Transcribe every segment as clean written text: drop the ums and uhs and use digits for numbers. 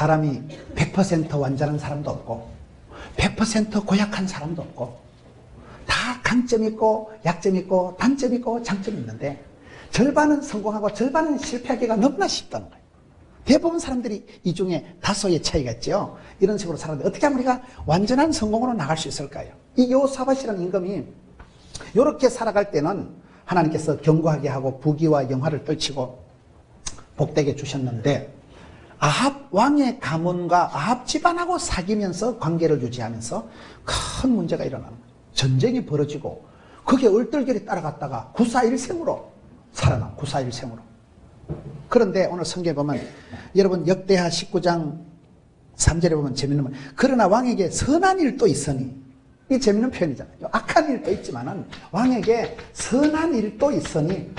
사람이 100% 완전한 사람도 없고 100% 고약한 사람도 없고 다 강점이 있고 약점이 있고 단점이 있고 장점이 있는데 절반은 성공하고 절반은 실패하기가 너무나 쉽다는 거예요. 대부분 사람들이 이 중에 다소의 차이가 있죠. 이런 식으로 살았는데 어떻게 하면 우리가 완전한 성공으로 나갈 수 있을까요? 이 요사밧이라는 임금이 이렇게 살아갈 때는 하나님께서 견고하게 하고 부귀와 영화를 떨치고 복되게 주셨는데 아합 왕의 가문과 아합 집안하고 사귀면서 관계를 유지하면서 큰 문제가 일어나는 거예요. 전쟁이 벌어지고 거기에 얼떨결에 따라갔다가 구사일생으로 살아나. 구사일생으로. 그런데 오늘 성경에 보면 여러분 역대하 19장 3절에 보면 재밌는 말. 그러나 왕에게 선한 일도 있으니, 이게 재밌는 표현이잖아요. 악한 일도 있지만은 왕에게 선한 일도 있으니,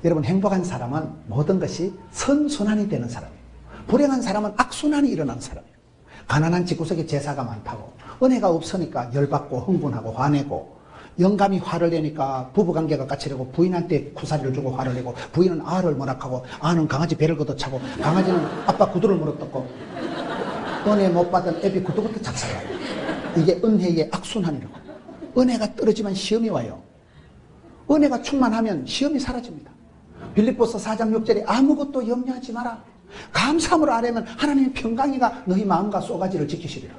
여러분 행복한 사람은 모든 것이 선순환이 되는 사람이에요. 불행한 사람은 악순환이 일어나는 사람이에요. 가난한 집구석에 제사가 많다고 은혜가 없으니까 열받고 흥분하고 화내고, 영감이 화를 내니까 부부관계가 까칠하고 부인한테 구사리를 주고 화를 내고, 부인은 아를 모락하고 아는 강아지 배를 걷어차고 강아지는 아빠 구두를 물어뜯고 은혜 못 받은 애비 구두부터 작살나요. 이게 은혜의 악순환이라고. 은혜가 떨어지면 시험이 와요. 은혜가 충만하면 시험이 사라집니다. 빌립보서 4장 6절에 아무것도 염려하지 마라. 감사함으로 아뢰면 하나님의 평강이가 너희 마음과 쏘가지를 지키시리라.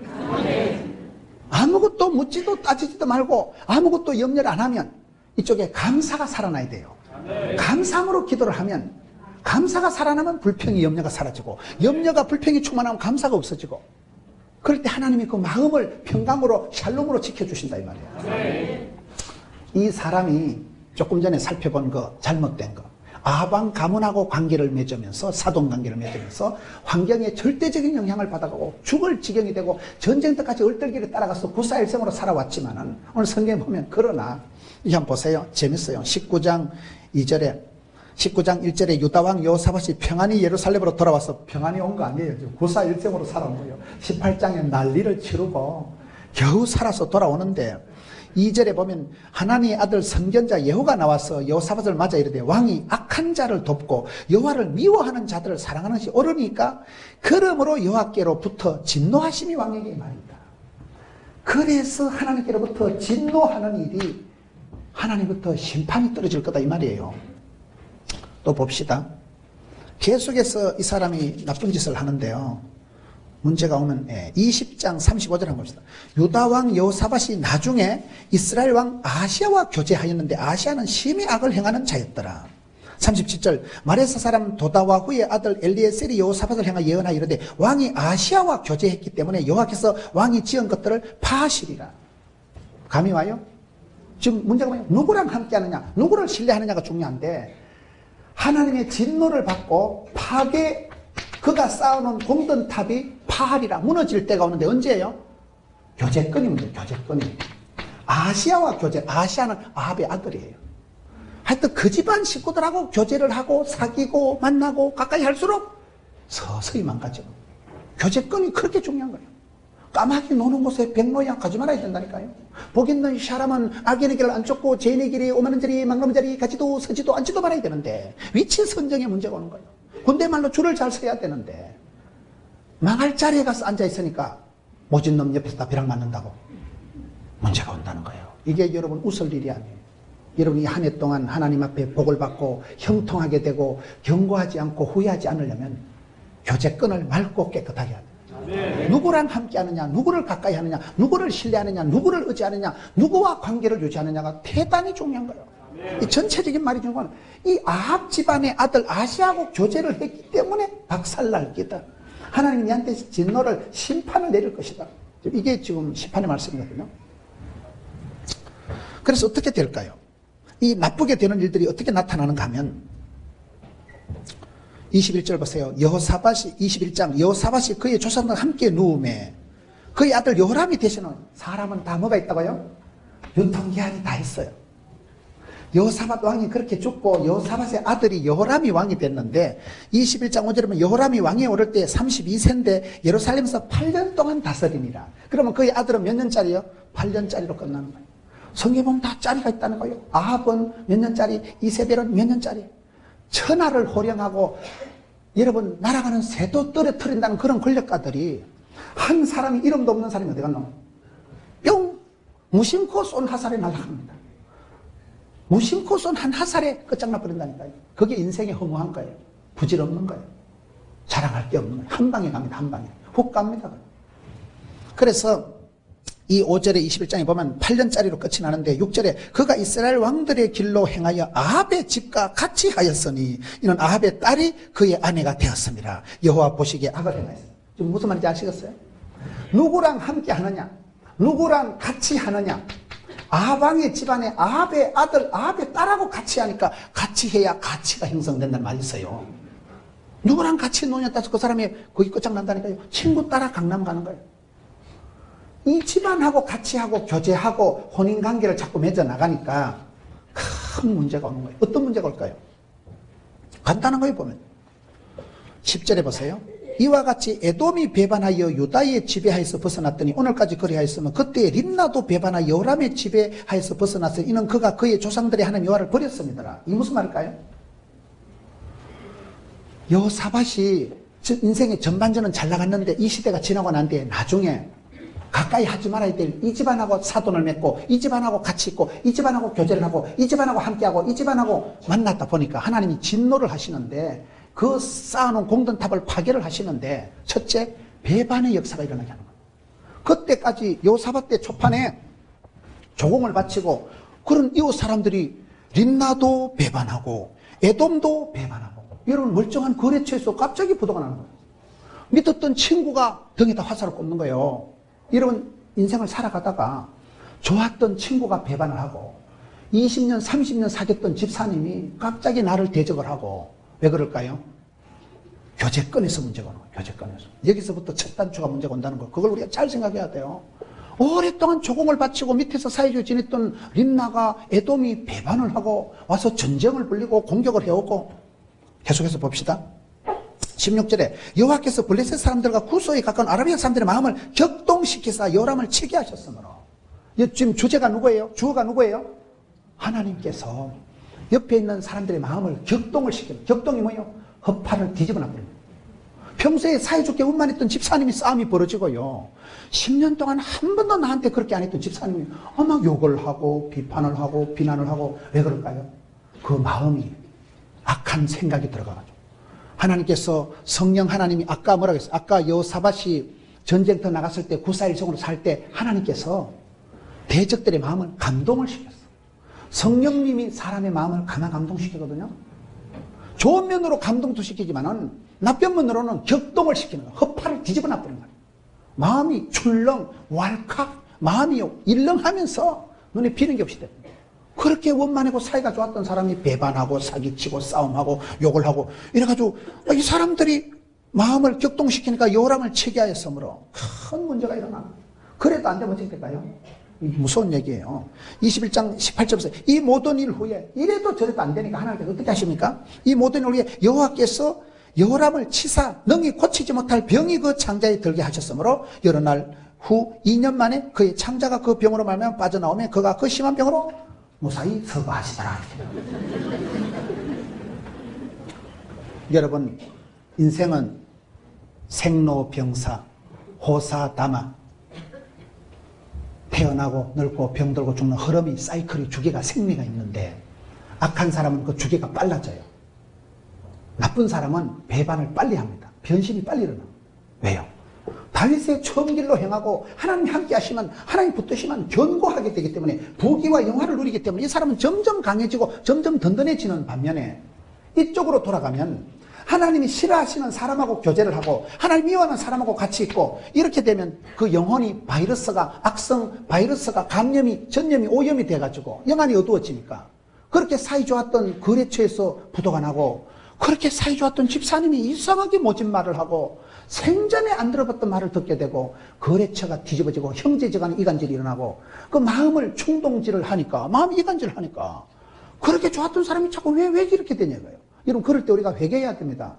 아무것도 묻지도 따지지도 말고 아무것도 염려를 안 하면 이쪽에 감사가 살아나야 돼요. 감사함으로 기도를 하면, 감사가 살아나면 불평이 염려가 사라지고, 염려가 불평이 충만하면 감사가 없어지고, 그럴 때 하나님이 그 마음을 평강으로 샬롬으로 지켜주신다 이 말이에요. 이 사람이 조금 전에 살펴본 거, 잘못된 거, 아합 가문하고 관계를 맺으면서, 사돈관계를 맺으면서 환경에 절대적인 영향을 받아가고 죽을 지경이 되고 전쟁터까지 얼떨결에 따라가서 구사일생으로 살아왔지만은 오늘 성경에 보면, 그러나 이 한번 보세요. 재밌어요. 19장 1절에 유다왕 여호사밧이 평안히 예루살렘으로 돌아와서, 평안히 온 거 아니에요. 구사일생으로 살아온 거예요. 18장에 난리를 치르고 겨우 살아서 돌아오는데, 2절에 보면 하나님의 아들 선견자 예후가 나와서 여호사밧을 맞아 이르되, 왕이 악한 자를 돕고 여호와를 미워하는 자들을 사랑하는 것이 옳으니까 그러므로 여호와께로부터 진노하심이 왕에게 말이다. 그래서 하나님께로부터 진노하는 일이, 하나님부터 심판이 떨어질 거다 이 말이에요. 또 봅시다. 계속해서 이 사람이 나쁜 짓을 하는데요, 문제가 오면 20장 35절 한번 봅시다. 유다왕 여호사밧이 나중에 이스라엘 왕 아시아와 교제하였는데 아시아는 심히 악을 행하는 자였더라. 37절 마레사 사람 도다와 후의 아들 엘리에셀이 여호사밧을 향하여 예언하여 이르되, 왕이 아시아와 교제했기 때문에 여호와께서 왕이 지은 것들을 파하시리라. 감이 와요? 지금 문제가 뭐예요? 누구랑 함께 하느냐, 누구를 신뢰하느냐가 중요한데, 하나님의 진노를 받고 그가 쌓아놓은 공든 탑이 파하리라, 무너질 때가 오는데 언제예요? 교제권이 문제예요. 교제권이. 아시아와 교제. 아시아는 아합의 아들이에요. 하여튼 그 집안 식구들하고 교제를 하고 사귀고 만나고 가까이 할수록 서서히 망가져. 교제권이 그렇게 중요한 거예요. 까마귀 노는 곳에 백모양 가지 말아야 된다니까요. 복 있는 사람은 악인의 길을 안 쫓고 죄인의 길이 오만한 자리 망가는 자리 가지도 서지도 앉지도 말아야 되는데, 위치 선정에 문제가 오는 거예요. 군대 말로 줄을 잘 서야 되는데 망할 자리에 가서 앉아있으니까 모진 놈 옆에서 다 벼락 맞는다고 문제가 온다는 거예요. 이게 여러분 웃을 일이 아니에요. 여러분이 한 해 동안 하나님 앞에 복을 받고 형통하게 되고 견고하지 않고 후회하지 않으려면 교제권을 맑고 깨끗하게 해야 돼요. 누구랑 함께 하느냐, 누구를 가까이 하느냐, 누구를 신뢰하느냐, 누구를 의지하느냐, 누구와 관계를 유지하느냐가 대단히 중요한 거예요. 이 전체적인 말이 중요한 건, 이 아합 집안의 아들 아시아하고 교제를 했기 때문에 박살날 기다. 하나님이 니한테 진노를, 심판을 내릴 것이다. 이게 지금 심판의 말씀이거든요. 그래서 어떻게 될까요? 이 나쁘게 되는 일들이 어떻게 나타나는가 하면, 21절 보세요. 여호사밧이, 21장 여호사밧이 그의 조상과 함께 누우매 그의 아들 여호람이 되시는, 사람은 다 뭐가 있다고요? 유통기한이 다 있어요. 여호사밧 왕이 그렇게 죽고 여호사밧의 아들이 여호람이 왕이 됐는데, 21장 5절에 보면 여호람이 왕에 오를 때 32세인데 예루살렘에서 8년 동안 다스리니라. 그러면 그의 아들은 몇 년짜리요? 8년짜리로 끝나는 거예요. 성경에 보면 다 짜리가 있다는 거예요. 아합은 몇 년짜리, 이세벨은 몇 년짜리. 천하를 호령하고 여러분, 날아가는 새도 떨어뜨린다는 그런 권력가들이 한 사람이, 이름도 없는 사람이 어디 갔노? 뿅! 무심코 쏜 화살에 날아갑니다. 무심코 쏜 한 화살에 끝장나 버린다니까요. 그게 인생의 허무한 거예요. 부질없는 거예요. 자랑할 게 없는 거예요. 한 방에 갑니다. 한 방에. 훅 갑니다. 그래서 이 5절에 21장에 보면 8년짜리로 끝이 나는데 6절에 그가 이스라엘 왕들의 길로 행하여 아합의 집과 같이 하였으니 이는 아합의 딸이 그의 아내가 되었습니다. 여호와 보시기에 악을 행하였어요. 지금 무슨 말인지 아시겠어요? 누구랑 함께 하느냐? 누구랑 같이 하느냐? 아합 왕의 집안에 아합의 아들, 아합의 딸하고 같이 하니까 같이 해야 가치가 형성된다는 말이 있어요. 누구랑 같이 노냐 따서 그 사람이 거기 끝장난다니까요. 친구 따라 강남 가는 거예요. 이 집안하고 같이 하고 교제하고 혼인관계를 자꾸 맺어 나가니까 큰 문제가 오는 거예요. 어떤 문제가 올까요? 간단한 거예요. 보면 10절에 보세요. 이와 같이 에돔이 배반하여 유다의 지배하에서 벗어났더니 오늘까지 그리하였으면 그때 림나도 배반하여 여람의 지배하에서 벗어났으니 이는 그가 그의 조상들의 하나님 여호와를 버렸습니다. 이게 무슨 말일까요? 여호사밧이 인생의 전반전은 잘 나갔는데 이 시대가 지나고 난 뒤에 나중에 가까이 하지 말아야 될 이 집안하고 사돈을 맺고 이 집안하고 같이 있고 이 집안하고 교제를 하고 이 집안하고 함께하고 이 집안하고 만났다 보니까 하나님이 진노를 하시는데 그 쌓아놓은 공든탑을 파괴를 하시는데 첫째 배반의 역사가 일어나게 하는 거예요. 그때까지 여호사밧 때 초판에 조공을 바치고 그런 이웃 사람들이 림나도 배반하고 에돔도 배반하고 여러분 멀쩡한 거래처에서 갑자기 부도가 나는 거예요. 믿었던 친구가 등에다 화살을 꽂는 거예요. 여러분 인생을 살아가다가 좋았던 친구가 배반을 하고 20년 30년 사귀었던 집사님이 갑자기 나를 대적을 하고 왜 그럴까요? 교제권에서 문제가 오는 거예요. 교제권에서. 여기서부터 첫 단추가 문제가 온다는 거. 그걸 우리가 잘 생각해야 돼요. 오랫동안 조공을 바치고 밑에서 사이좋게 지냈던 림나가 에돔이 배반을 하고 와서 전쟁을 벌리고 공격을 해오고 계속해서 봅시다. 16절에 여호와께서 블레셋 사람들과 구소에 가까운 아라비아 사람들의 마음을 격동시키사 요람을 치게 하셨으므로 지금 주제가 누구예요? 주어가 누구예요? 하나님께서 옆에 있는 사람들의 마음을 격동을 시키는 격동이 뭐예요? 허파를 뒤집어 놔버립니다. 평소에 사이좋게 운만 했던 집사님이 싸움이 벌어지고요. 10년 동안 한 번도 나한테 그렇게 안 했던 집사님이 막 욕을 하고 비판을 하고 비난을 하고 왜 그럴까요? 그 마음이 악한 생각이 들어가가지고 하나님께서 성령 하나님이 아까 뭐라고 했어요? 아까 여호사밧이 전쟁터 나갔을 때 구사일성으로 살 때 하나님께서 대적들의 마음을 감동을 시켰어. 성령님이 사람의 마음을 가만 감동시키거든요. 좋은 면으로 감동도 시키지만은 나쁜 면으로는 격동을 시키는 거예요. 허파를 뒤집어 놔버리는 거예요. 마음이 출렁, 왈칵, 마음이 일렁하면서 눈에 비는 게 없이 됩니다. 그렇게 원만하고 사이가 좋았던 사람이 배반하고 사기치고 싸움하고 욕을 하고 이래가지고 이 사람들이 마음을 격동시키니까 요람을 치게 하였으므로 큰 문제가 일어나. 그래도 안 되면 어떻게 될까요? 무서운 얘기예요. 21장 18절에서 이 모든 일 후에 이래도 저래도 안 되니까 하나님께서 어떻게 하십니까? 이 모든 일 후에 여호와께서 여호람을 치사 능히 고치지 못할 병이 그 창자에 들게 하셨으므로 여러 날 후 2년 만에 그의 창자가 그 병으로 말미암아 빠져나오며 그가 그 심한 병으로 무사히 서거하시더라. 여러분 인생은 생로병사 호사다마 태어나고 늙고 병들고 죽는 흐름이 사이클이 주기가 생리가 있는데 악한 사람은 그 주기가 빨라져요. 나쁜 사람은 배반을 빨리 합니다. 변심이 빨리 일어나. 왜요? 다윗의 처음 길로 행하고 하나님 함께 하시면 하나님 붙드시면 견고하게 되기 때문에 부귀와 영화를 누리기 때문에 이 사람은 점점 강해지고 점점 든든해지는 반면에 이쪽으로 돌아가면 하나님이 싫어하시는 사람하고 교제를 하고 하나님 미워하는 사람하고 같이 있고 이렇게 되면 그 영혼이 바이러스가 악성 바이러스가 감염이 전염이 오염이 돼가지고 영안이 어두워지니까 그렇게 사이 좋았던 거래처에서 부도가 나고 그렇게 사이 좋았던 집사님이 이상하게 모진 말을 하고 생전에 안 들어봤던 말을 듣게 되고 거래처가 뒤집어지고 형제지간에 이간질이 일어나고 그 마음을 충동질을 하니까 마음이 이간질을 하니까 그렇게 좋았던 사람이 자꾸 왜 이렇게 되냐고요. 여러분 그럴 때 우리가 회개해야 됩니다.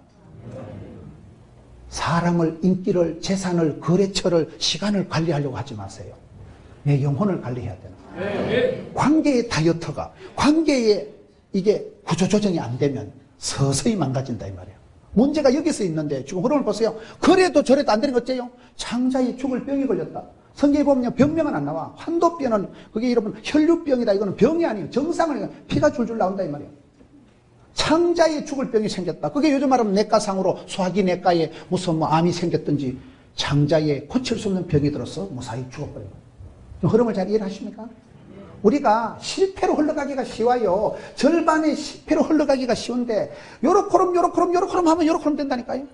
사람을 인기를 재산을 거래처를 시간을 관리하려고 하지 마세요. 내 영혼을 관리해야 되는 관계의 다이어트가 관계에 이게 구조조정이 안 되면 서서히 망가진다 이 말이에요. 문제가 여기서 있는데 지금 흐름을 보세요. 그래도 저래도 안 되는 거 어째요? 창자에 죽을 병이 걸렸다. 성경에 보면 병명은 안 나와. 환도병은 그게 여러분 혈류병이다. 이거는 병이 아니에요. 정상은 아니에요. 피가 줄줄 나온다 이 말이에요. 창자에 죽을 병이 생겼다. 그게 요즘 말하면 내과상으로 소화기 내과에 무슨 뭐 암이 생겼든지 창자에 고칠 수 없는 병이 들어서 무사히 죽어버려요. 흐름을 잘 이해하십니까? 우리가 실패로 흘러가기가 쉬워요. 절반의 실패로 흘러가기가 쉬운데 요렇게럼 하면 요렇게럼 된다니까요.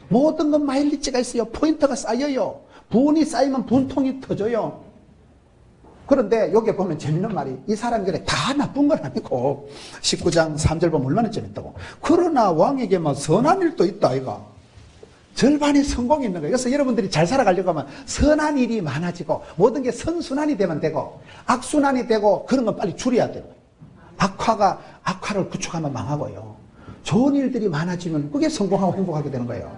모든 건 마일리지가 있어요. 포인트가 쌓여요. 분이 쌓이면 분통이 터져요. 그런데 여기 보면 재밌는 말이 이 사람이 그래 다 나쁜 건 아니고 19장 3절 보면 얼마나 재밌다고. 그러나 왕에게 뭐 선한 일도 있다 아이가. 절반의 성공이 있는 거예요. 그래서 여러분들이 잘 살아가려고 하면 선한 일이 많아지고 모든 게 선순환이 되면 되고 악순환이 되고 그런 건 빨리 줄여야 돼요. 악화를 구축하면 망하고요. 좋은 일들이 많아지면 그게 성공하고 행복하게 되는 거예요.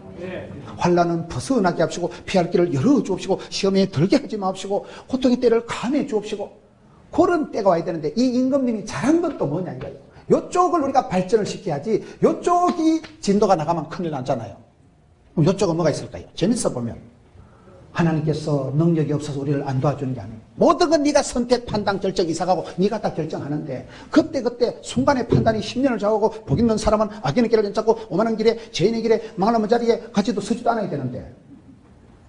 환난은 벗어나게 합시고 피할 길을 열어 주옵시고 시험에 들게 하지 마옵시고 고통의 때를 감해 주옵시고 그런 때가 와야 되는데 이 임금님이 잘한 건 또 뭐냐 이거예요. 이쪽을 우리가 발전을 시켜야지 이쪽이 진도가 나가면 큰일 나잖아요. 그럼 이쪽은 뭐가 있을까요? 재밌어 보면 하나님께서 능력이 없어서 우리를 안 도와주는 게 아니에요. 모든 건 네가 선택, 판단, 결정, 이사가고 네가 다 결정하는데 그때 순간의 판단이 10년을 좌우하고 복 있는 사람은 악인의 길을 잡고 오만한 길에 죄인의 길에 망하는 자리에 같이도 서지도 않아야 되는데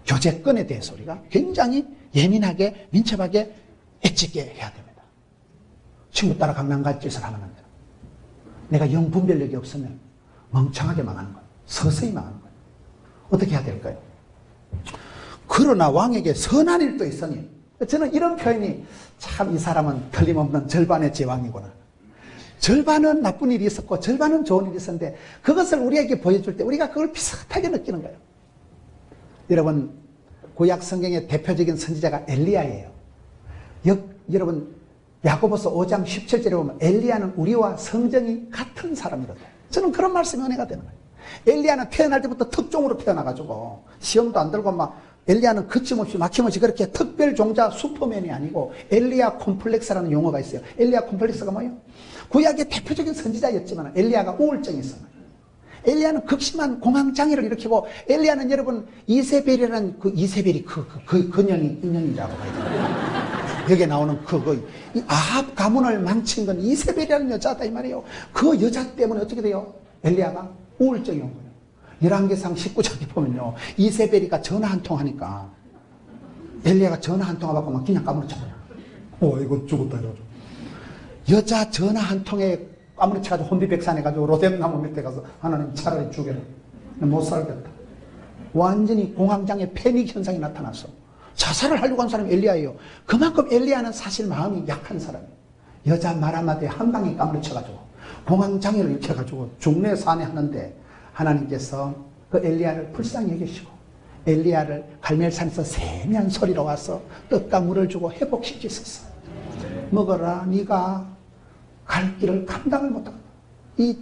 교제권에 대해서 우리가 굉장히 예민하게 민첩하게 애찍게 해야 됩니다. 친구 따라 강남 갈 짓을 하면 안 돼요. 내가 영 분별력이 없으면 멍청하게 망하는 거예요. 서서히 망하는 거예요. 어떻게 해야 될까요? 그러나 왕에게 선한 일도 있으니 저는 이런 표현이 참 이 사람은 틀림없는 절반의 제왕이구나. 절반은 나쁜 일이 있었고 절반은 좋은 일이 있었는데 그것을 우리에게 보여줄 때 우리가 그걸 비슷하게 느끼는 거예요. 여러분 구약 성경의 대표적인 선지자가 엘리야예요. 여러분 야고보서 5장 17절에 보면 엘리야는 우리와 성정이 같은 사람이거든요. 저는 그런 말씀이 은혜가 되는 거예요. 엘리야는 태어날 때부터 특종으로 태어나가지고 시험도 안 들고 막 엘리야는 거침없이 막힘없이 그렇게 특별 종자 슈퍼맨이 아니고 엘리야 콤플렉스라는 용어가 있어요. 엘리야 콤플렉스가 뭐예요? 구약의 대표적인 선지자였지만 엘리야가 우울증이 있어요. 엘리야는 극심한 공황장애를 일으키고 엘리야는 여러분 이세벨이라는 그 이세벨이 인연이라고 봐야 돼요. 여기에 나오는 이 아합 가문을 망친 건 이세벨이라는 여자다 이 말이에요. 그 여자 때문에 어떻게 돼요? 엘리야가 우울증이 온 거예요. 열왕기상 19장에 보면요. 이세벨이가 전화 한 통 하니까 엘리야가 전화 한 통 받고 막 그냥 까무러쳐버려. 이거 죽었다 이러죠. 여자 전화 한 통에 까무러쳐가지고 혼비백산해가지고 로뎀나무 밑에 가서 하나님 차라리 죽여라. 못 살겠다. 완전히 공황장애 패닉 현상이 나타났어. 자살을 하려고 한 사람이 엘리야예요. 그만큼 엘리야는 사실 마음이 약한 사람이에요. 여자 말 한마디에 한 방에 까무러쳐가지고 공황장애를 일으켜가지고 중내 산에 하는데 하나님께서 그 엘리야를 불쌍히 여기시고 엘리야를 갈멜산에서 세미한 소리로 와서 떡과 물을 주고 회복시키셨어. 먹어라. 네가 갈 길을 감당을 못하고 이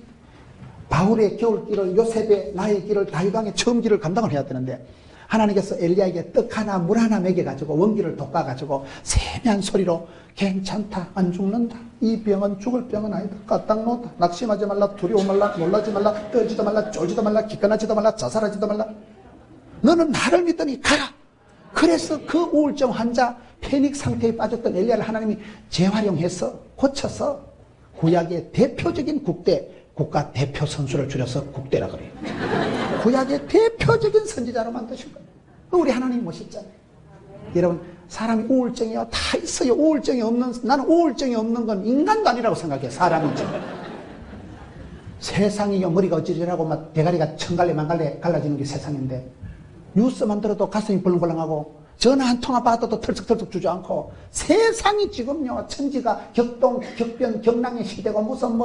바울의 겨울 길을 요셉의 나의 길을 다윗왕의 처음 길을 감당을 해야 되는데 하나님께서 엘리야에게 떡 하나 물 하나 먹여가지고 원기를 돋궈가지고 세미한 소리로 괜찮다 안 죽는다 이 병은 죽을 병은 아니다 까딱 놓다 낙심하지 말라 두려워 말라 놀라지 말라 떨지도 말라 쫄지도 말라 기권하지도 말라 자살하지도 말라 너는 나를 믿더니 가라. 그래서 그 우울증 환자 패닉 상태에 빠졌던 엘리야를 하나님이 재활용해서 고쳐서 구약의 대표적인 국가 대표 선수를 줄여서 국대라 그래요. 구약의 대표적인 선지자로 만드신 거예요. 우리 하나님 멋있잖아요. 여러분 사람이 우울증이요 다 있어요. 나는 우울증이 없는 건 인간도 아니라고 생각해요. 사람이죠. 세상이요 머리가 어찌저찌하고 막 대가리가 천갈래 만갈래 갈라지는 게 세상인데 뉴스만 들어도 가슴이 벌렁벌렁하고 전화 한 통화 받아도 털썩털썩 주저앉고 세상이 지금요 천지가 격동 격변 경랑의 시대고 무슨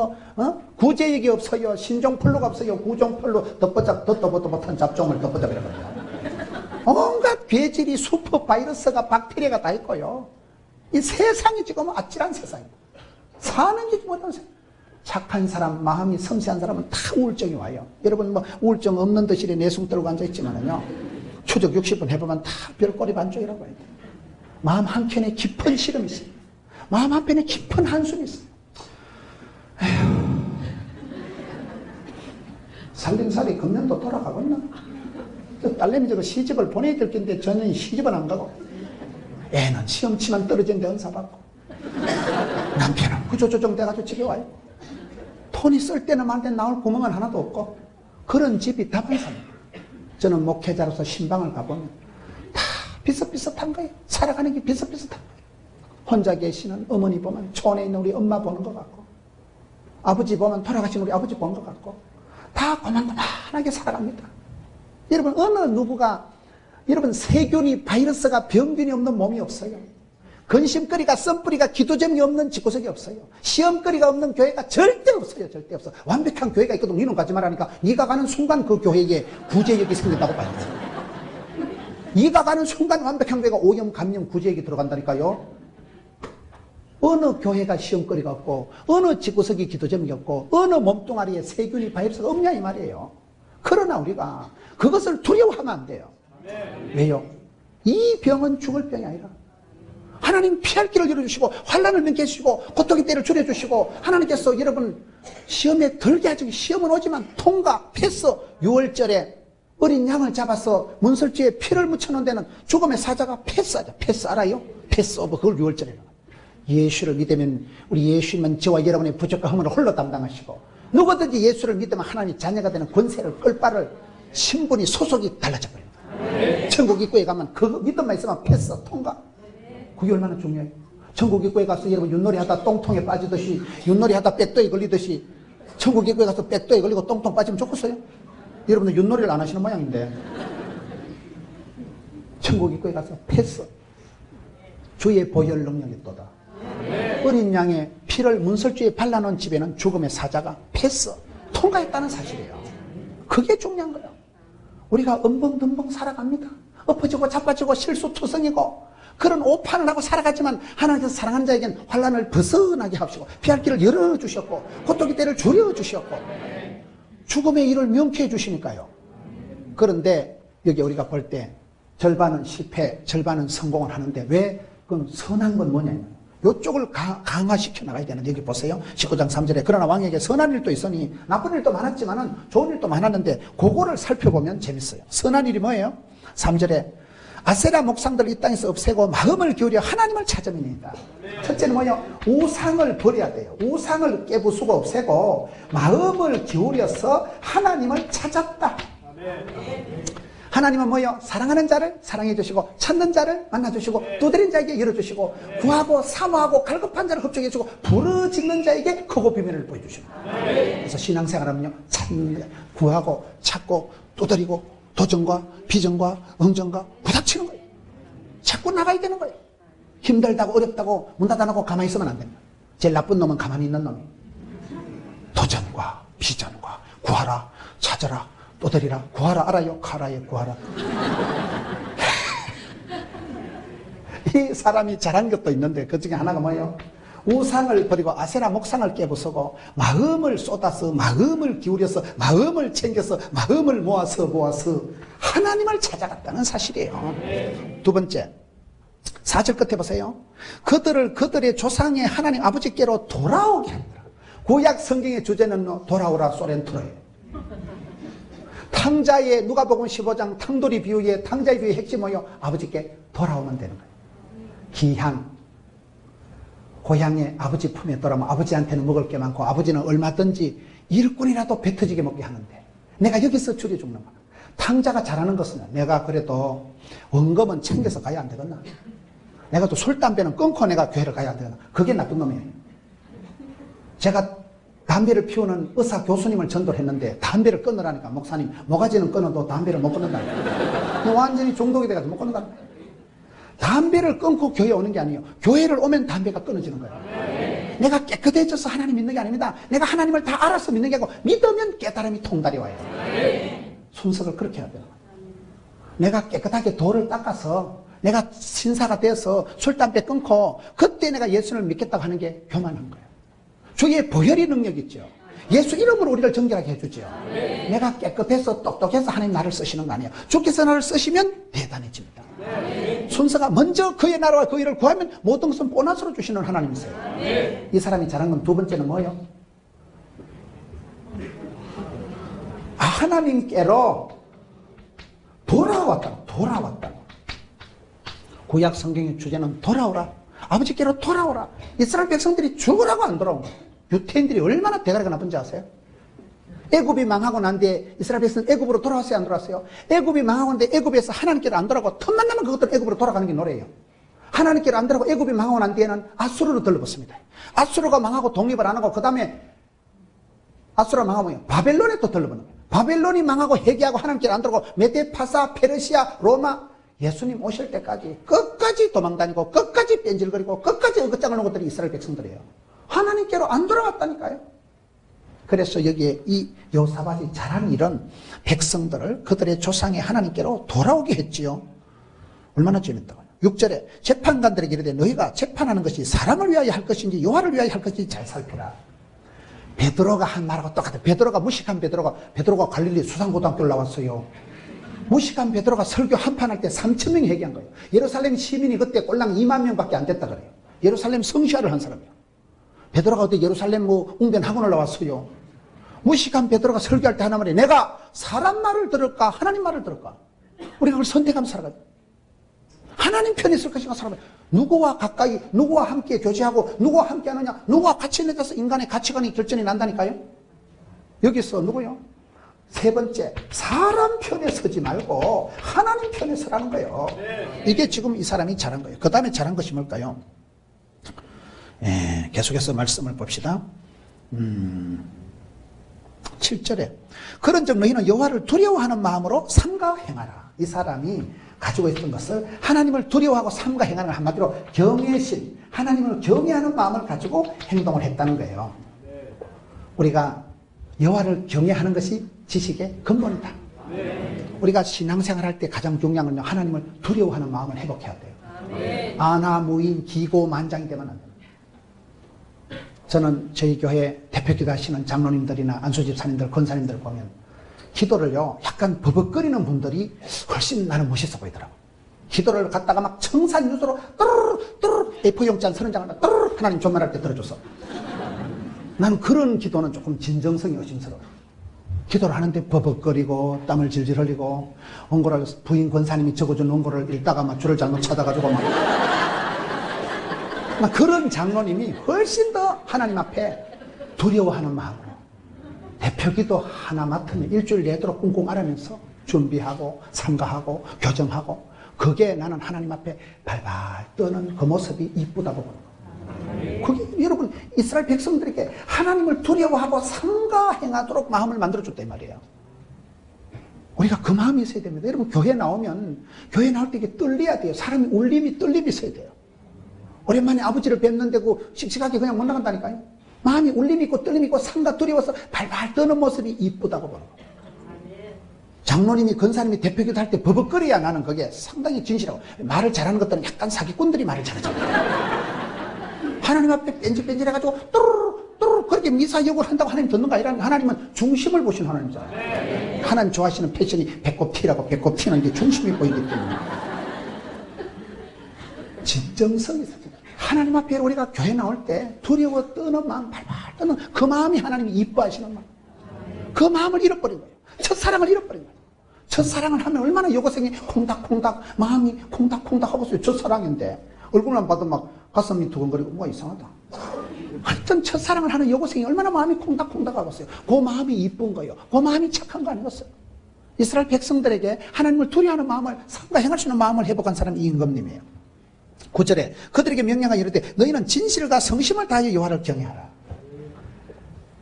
구제역이 없어요. 신종플루가 없어요. 구종플루 덧보도 못한 잡종을 덧보자버려요. 온갖 괴질이 슈퍼 바이러스가 박테리아가 다 있고요. 이 세상이 지금 아찔한 세상입니다. 사는 게 못하는 세상. 착한 사람, 마음이 섬세한 사람은 다 우울증이 와요. 여러분 우울증 없는 듯이 내숭 떨고 앉아있지만은요 추적 60분 해보면 다 별꼬리 반쪽이라고 해야 돼요. 마음 한켠에 깊은 시름이 있어요. 마음 한편에 깊은 한숨이 있어요. 에휴. 살림살이 금년도 돌아가겠나? 딸내미 저거 시집을 보내야 될 텐데 저는 시집은 안 가고, 애는 시험 치면 떨어지는데 은사받고, 남편은 구조조정 돼가지고 집에 와요. 돈이 쓸 때는 만데 나올 구멍은 하나도 없고, 그런 집이 다반사입니다. 저는 목회자로서 신방을 가보면 다 비슷비슷한 거예요. 살아가는 게 비슷비슷한 거예요. 혼자 계시는 어머니 보면 촌에 있는 우리 엄마 보는 것 같고, 아버지 보면 돌아가신 우리 아버지 보는 것 같고, 다 고만고만하게 살아갑니다. 여러분, 어느 누구가, 여러분, 세균이, 바이러스가, 병균이 없는 몸이 없어요. 근심거리가, 썸뿌리가, 기도점이 없는 집구석이 없어요. 시험거리가 없는 교회가 절대 없어요. 절대 없어. 완벽한 교회가 있거든. 니는 가지 말라니까 네가 가는 순간 그 교회에 구제역이 생긴다고 봐요. 네가 가는 순간 완벽한 교회가 오염, 감염, 구제역이 들어간다니까요. 어느 교회가 시험거리가 없고, 어느 집구석이 기도점이 없고, 어느 몸뚱아리에 세균이, 바이러스가 없냐 이 말이에요. 그러나 우리가 그것을 두려워하면 안 돼요. 왜요? 이 병은 죽을 병이 아니라 하나님 피할 길을 열어주시고, 환난을免해 주시고, 고통의 때를 줄여주시고, 하나님께서 여러분 시험에 들게 하시고, 시험은 오지만 통과, 패스. 6월절에 어린 양을 잡아서 문설주에 피를 묻혀놓은 데는 죽음의 사자가 패스하죠. 패스 알아요? 패스 오브, 그걸 6월절에. 예수를 믿으면, 우리 예수님은 저와 여러분의 부족과 허물을 홀로 담당하시고, 누구든지 예수를 믿으면 하나님의 자녀가 되는 권세를, 끌바를, 신분이, 소속이 달라져 버립니다. 천국 입구에 가면 그 믿음만 있으면 패스, 통과. 그게 얼마나 중요해요. 천국 입구에 가서 여러분 윷놀이 하다 똥통에 빠지듯이, 윷놀이 하다 백도에 걸리듯이, 천국 입구에 가서 백도에 걸리고 똥통 빠지면 좋겠어요? 여러분들 윷놀이를 안 하시는 모양인데, 천국 입구에 가서 패스. 주의 보혈 능력이 또다. 어린 양의 피를 문설주에 발라놓은 집에는 죽음의 사자가 패스, 통과했다는 사실이에요. 그게 중요한 거예요. 우리가 엄벙덤벙 살아갑니다. 엎어지고 자빠지고 실수투성이고 그런 오판을 하고 살아가지만, 하나님께서 사랑하는 자에겐 환난을 벗어나게 하시고, 피할 길을 열어주셨고, 고통의 때를 줄여주셨고, 죽음의 일을 명쾌해 주시니까요. 그런데 여기 우리가 볼 때 절반은 실패, 절반은 성공을 하는데, 왜? 그럼 선한 건 뭐냐면 이쪽을 강화시켜 나가야 되는데, 여기 보세요. 19장 3절에 그러나 왕에게 선한 일도 있으니 나쁜 일도 많았지만은 좋은 일도 많았는데, 그거를 살펴보면 재밌어요. 선한 일이 뭐예요? 3절에 아세라 목상들을 이 땅에서 없애고 마음을 기울여 하나님을 찾음이니이다. 첫째는 뭐예요? 우상을 버려야 돼요. 우상을 깨부수고 없애고 마음을 기울여서 하나님을 찾았다. 하나님은 뭐예요? 사랑하는 자를 사랑해 주시고, 찾는 자를 만나 주시고, 두드린 자에게 열어주시고, 구하고 사모하고 갈급한 자를 흡족해 주시고, 부르짖는 자에게 크고 비밀을 보여주시고. 그래서 신앙생활하면요, 찾는 자, 구하고 찾고 두드리고 도전과 비전과 응전과 부닥치는 거예요. 자꾸 나가야 되는 거예요. 힘들다고 어렵다고 문 닫아놓고 가만히 있으면 안 됩니다. 제일 나쁜 놈은 가만히 있는 놈이. 도전과 비전과 구하라, 찾아라, 두드리라. 구하라 알아요? 가라에 구하라. 이 사람이 잘한 것도 있는데 그 중에 하나가 뭐예요? 우상을 버리고 아세라 목상을 깨부수고 마음을 쏟아서, 마음을 기울여서, 마음을 챙겨서, 마음을 모아서 하나님을 찾아갔다는 사실이에요. 두 번째, 4절 끝에 보세요. 그들을 그들의 조상의 하나님 아버지께로 돌아오게 하더라. 구약 성경의 주제는 돌아오라 소렌토로예요. 탕자의, 누가복음 15장 탕돌이 비유의 탕자의 비유의 핵심 뭐예요? 아버지께 돌아오면 되는 거예요. 기향, 고향에 아버지 품에 돌아오면 아버지한테는 먹을 게 많고, 아버지는 얼마든지 일꾼이라도 배 터지게 먹게 하는데, 내가 여기서 줄여 죽는 거야. 탕자가 잘하는 것은, 내가 그래도 원금은 챙겨서 가야 안 되겠나? 내가 또 술, 담배는 끊고 내가 교회를 가야 안 되겠나? 그게 나쁜 놈이에요. 제가 담배를 피우는 의사 교수님을 전도를 했는데, 담배를 끊으라니까, 목사님, 모가지는 끊어도 담배를 못 끊는다. 완전히 중독이 돼가지고 못 끊는다. 담배를 끊고 교회에 오는 게 아니에요. 교회를 오면 담배가 끊어지는 거예요. 내가 깨끗해져서 하나님 믿는 게 아닙니다. 내가 하나님을 다 알아서 믿는 게 아니고, 믿으면 깨달음이 통달이 와요. 순서를 그렇게 해야 돼요. 내가 깨끗하게 돌을 닦아서 내가 신사가 돼서 술, 담배 끊고 그때 내가 예수를 믿겠다고 하는 게 교만한 거예요. 주의 보혈의 능력이 있죠. 예수 이름으로 우리를 정결하게 해주죠. 내가 깨끗해서 똑똑해서 하나님 나를 쓰시는 거 아니에요. 주께서 나를 쓰시면 대단해집니다. 순서가 먼저 그의 나라와 그 일을 구하면 모든 것은 보너스로 주시는 하나님이세요. 이 사람이 잘한 건 두 번째는 뭐예요? 하나님께로 돌아왔다. 구약 성경의 주제는 돌아오라. 아버지께로 돌아오라. 이스라엘 백성들이 죽으라고 안 돌아온 거예요. 유태인들이 얼마나 대가리가 나쁜지 아세요? 애굽이 망하고 난 뒤에 이스라엘 백성은 애굽으로 돌아왔어요, 안 돌아왔어요? 애굽이 망하고 난 뒤에 애굽에서 하나님께로 안 돌아가고 틈만 나면 그것들은 애굽으로 돌아가는 게 노래예요. 하나님께로 안 돌아가고 애굽이 망하고 난 뒤에는 아수르로 들러붙습니다. 아수르가 망하고 독립을 안 하고 그 다음에 아수르가 망하면 바벨론에 또 들러붙는 거예요. 바벨론이 망하고 회개하고 하나님께로 안 돌아가고 메데, 파사, 페르시아, 로마, 예수님 오실 때까지 끝까지 도망다니고 끝까지 뺀질거리고 끝까지 어긋장을 놓은 것들이 이스라엘 백성들이에요. 하나님께로 안 돌아왔다니까요. 그래서 여기에 이 여호사밧이 잘한 일은 백성들을 그들의 조상의 하나님께로 돌아오게 했지요. 얼마나 재밌다고요. 6절에 재판관들에게 이르되 너희가 재판하는 것이 사람을 위하여 할 것인지 여호와를 위하여 할 것인지 잘 살피라. 베드로가 한 말하고 똑같아요. 베드로가 무식한 베드로가 갈릴리 수상고등학교를 나왔어요. 무식한 베드로가 설교 한판 할 때 3,000명이 회개한 거예요. 예루살렘 시민이 그때 꼴랑 2만 명밖에 안 됐다 그래요. 예루살렘 성시화를 한 사람이에요. 베드로가 그때 예루살렘 웅변 학원을 나왔어요. 무식한 베드로가 설교할 때 하나 말이에요. 내가 사람 말을 들을까 하나님 말을 들을까? 우리가 그걸 선택하면 살아가요. 하나님 편에 있을 것인가 살아가요. 누구와 가까이 누구와 함께 교제하고 누구와 함께 하느냐 누구와 같이 맺어서 인간의 가치관이 결정이 난다니까요. 여기서 누구요? 세 번째, 사람 편에 서지 말고 하나님 편에 서라는 거예요. 이게 지금 이 사람이 잘한 거예요. 그 다음에 잘한 것이 뭘까요? 계속해서 말씀을 봅시다. 7절에 그런즉 너희는 여호와를 두려워하는 마음으로 삼가 행하라. 이 사람이 가지고 있던 것을 하나님을 두려워하고 삼가 행하는 걸 한마디로 경외심, 하나님을 경외하는 마음을 가지고 행동을 했다는 거예요. 우리가 여호와를 경외하는 것이 지식의 근본이다. 우리가 신앙생활 할 때 가장 중요한 건요, 하나님을 두려워하는 마음을 회복해야 돼요. 아나무인 기고만장이 되면 안 됩니다. 저는 저희 교회 대표기도 하시는 장로님들이나 안수집사님들, 권사님들 보면 기도를요 약간 버벅거리는 분들이 훨씬 나는 멋있어 보이더라고. 기도를 갖다가 막 청산유수로 뚜루루 A4용지 30장을 뚜루루 하나님 존말할 때 들어줘서 나는 그런 기도는 조금 진정성이 의심스러워. 기도를 하는데 버벅거리고 땀을 질질 흘리고 원고를 부인 권사님이 적어준 원고를 읽다가 막 줄을 잘못 찾아가지고 막 그런 장로님이 훨씬 더 하나님 앞에 두려워하는 마음으로 대표기도 하나 맡으면 일주일 내도록 꿍꿍 앓으면서 준비하고 삼가하고 교정하고 그게 나는 하나님 앞에 발발 떠는 그 모습이 이쁘다고 보는 거예요. 그게 여러분 이스라엘 백성들에게 하나님을 두려워하고 삼가 행하도록 마음을 만들어줬단 말이에요. 우리가 그 마음이 있어야 됩니다. 여러분 교회 나오면 교회 나올 때 이게 떨려야 돼요. 사람이 울림이 떨림이 있어야 돼요. 오랜만에 아버지를 뵙는데 그 씩씩하게 그냥 못 나간다니까요. 마음이 울림이 있고 떨림이 있고 삼가 두려워서 발발 떠는 모습이 이쁘다고 보는 거예요. 장로님이 권사님이 대표기도 할 때 버벅거려야 나는 그게 상당히 진실하고 말을 잘하는 것들은 약간 사기꾼들이 말을 잘하잖아요. 하나님 앞에 뺀질뺀질해가지고 뚜루루 그렇게 미사역을 한다고 하나님 듣는 거 아니라 하나님은 중심을 보시는 하나님이잖아요. 하나님 좋아하시는 패션이 배꼽 티라고 배꼽 티는 게 중심이 보이기 때문에 진정성이 있어요. 하나님 앞에 우리가 교회 나올 때 두려워 떠는 마음, 발발 떠는 그 마음이 하나님이 이뻐하시는 마음. 그 마음을 잃어버린 거예요. 첫사랑을 잃어버린 거예요. 첫사랑을 하면 얼마나 여고생이 콩닥콩닥 마음이 콩닥콩닥 하고 있어요. 첫사랑인데 얼굴만 봐도 막 가슴이 두근거리고 뭐가 이상하다. 하여튼 첫사랑을 하는 여고생이 얼마나 마음이 콩닥콩닥 하고 있어요. 그 마음이 이쁜 거예요. 그 마음이 착한 거 아니었어요. 이스라엘 백성들에게 하나님을 두려워하는 마음을 삼가 행할 수 있는 마음을 회복한 사람이 임금님이에요. 9절에 그들에게 명령하여 이르되 너희는 진실과 성심을 다하여 여호와를 경외하라.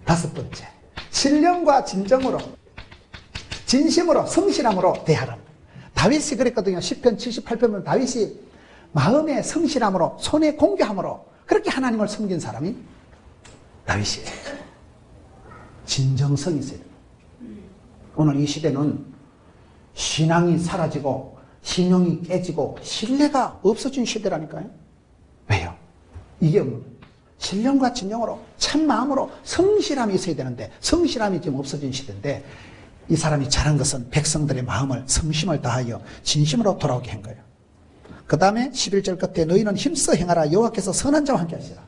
다섯 번째, 신령과 진정으로 진심으로 성실함으로 대하라. 다윗이 그랬거든요. 시편 78편 보면 다윗이 마음의 성실함으로 손의 공개함으로 그렇게 하나님을 섬긴 사람이 다윗이에요. 진정성이 있어야 돼요. 오늘 이 시대는 신앙이 사라지고 신용이 깨지고 신뢰가 없어진 시대라니까요. 왜요? 이게 신령과 진정으로 참 마음으로 성실함이 있어야 되는데 성실함이 지금 없어진 시대인데 이 사람이 잘한 것은 백성들의 마음을 성심을 다하여 진심으로 돌아오게 한 거예요. 그 다음에 11절 끝에 너희는 힘써 행하라. 여호와께서 선한 자와 함께 하시라.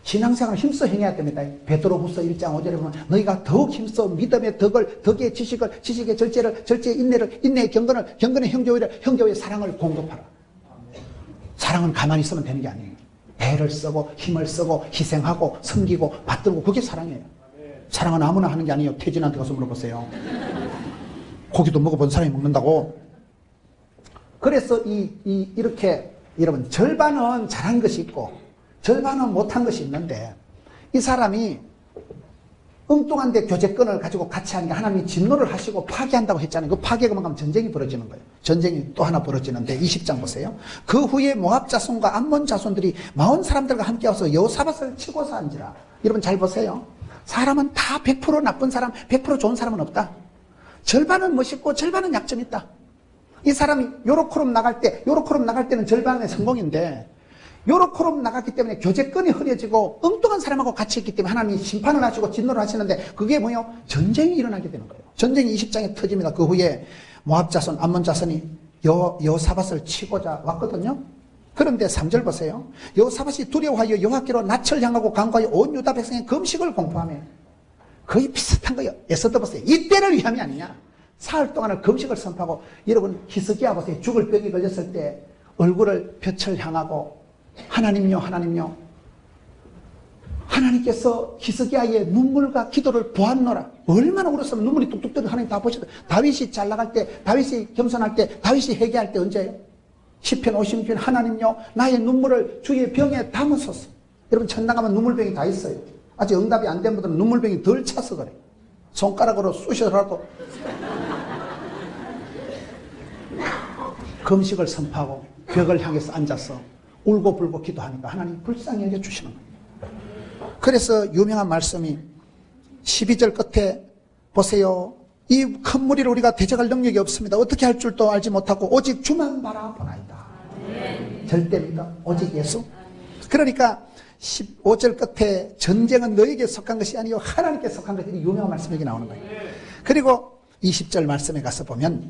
신앙생활을 힘써 행해야 됩니다. 베드로후서 1장 5절에 보면 너희가 더욱 힘써 믿음의 덕의 지식의 절제의 인내를, 인내의 경건을, 경건의 형제의 사랑을 공급하라. 사랑은 가만히 있으면 되는 게 아니에요. 애를 쓰고 힘을 쓰고 희생하고 섬기고 받들고, 그게 사랑이에요. 사랑은 아무나 하는 게 아니에요. 태진한테 가서 물어보세요. 고기도 먹어본 사람이 먹는다고. 그래서 이렇게 여러분, 절반은 잘한 것이 있고 절반은 못한 것이 있는데, 이 사람이 엉뚱한데 교제권을 가지고 같이 하는 게 하나님이 진노를 하시고 파괴한다고 했잖아요. 그 파괴가 뭔가 하면 전쟁이 벌어지는 거예요. 전쟁이 또 하나 벌어지는데 20장 보세요. 그 후에 모압 자손과 암몬 자손들이 마온 사람들과 함께 와서 여호사밧을 치고서 한지라. 여러분 잘 보세요. 사람은 다 100% 나쁜 사람, 100% 좋은 사람은 없다. 절반은 멋있고 절반은 약점이 있다. 이 사람이 요렇게로 나갈 때는 절반의 성공인데, 요렇게로 나갔기 때문에 교제권이 흐려지고 엉뚱한 사람하고 같이 있기 때문에 하나님이 심판을 하시고 진노를 하시는데, 그게 뭐예요? 전쟁이 일어나게 되는 거예요. 전쟁이 20장에 터집니다. 그 후에 모압 자손, 암몬 자손이 여호사밧을 치고자 왔거든요. 그런데 3절 보세요. 여호사밧이 두려워하여 여호와께로 낯을 향하고 간구하여 온 유다 백성의 금식을 공포하며, 거의 비슷한 거예요. 에서도 보세요. 이때를 위함이 아니냐. 사흘 동안을 금식을 선포하고, 여러분 히스기야 보세요. 죽을 병이 걸렸을 때 얼굴을 볕을 향하고 하나님요 하나님요, 하나님께서 히스기야의 눈물과 기도를 보았노라. 얼마나 울었으면 눈물이 뚝뚝 떨어져. 하나님 다 보시다. 다윗이 잘 나갈 때, 다윗이 겸손할 때, 다윗이 회개할 때 언제예요? 시편 56편 하나님요 나의 눈물을 주의 병에 담으소서. 여러분 천당 가면 눈물병이 다 있어요. 아직 응답이 안 된 분들은 눈물병이 덜 차서 그래. 손가락으로 쑤셔서라도 금식을 선포하고 벽을 향해서 앉아서 울고 불고 기도하니까 하나님 불쌍히 여겨주시는 거예요. 그래서 유명한 말씀이 12절 끝에 보세요. 이 큰 무리를 우리가 대적할 능력이 없습니다. 어떻게 할 줄도 알지 못하고 오직 주만 바라보나이다. 절대 믿어. 오직 예수. 그러니까 15절 끝에 전쟁은 너에게 속한 것이 아니요 하나님께 속한 것이, 유명한 말씀이 여기 나오는 거예요. 그리고 20절 말씀에 가서 보면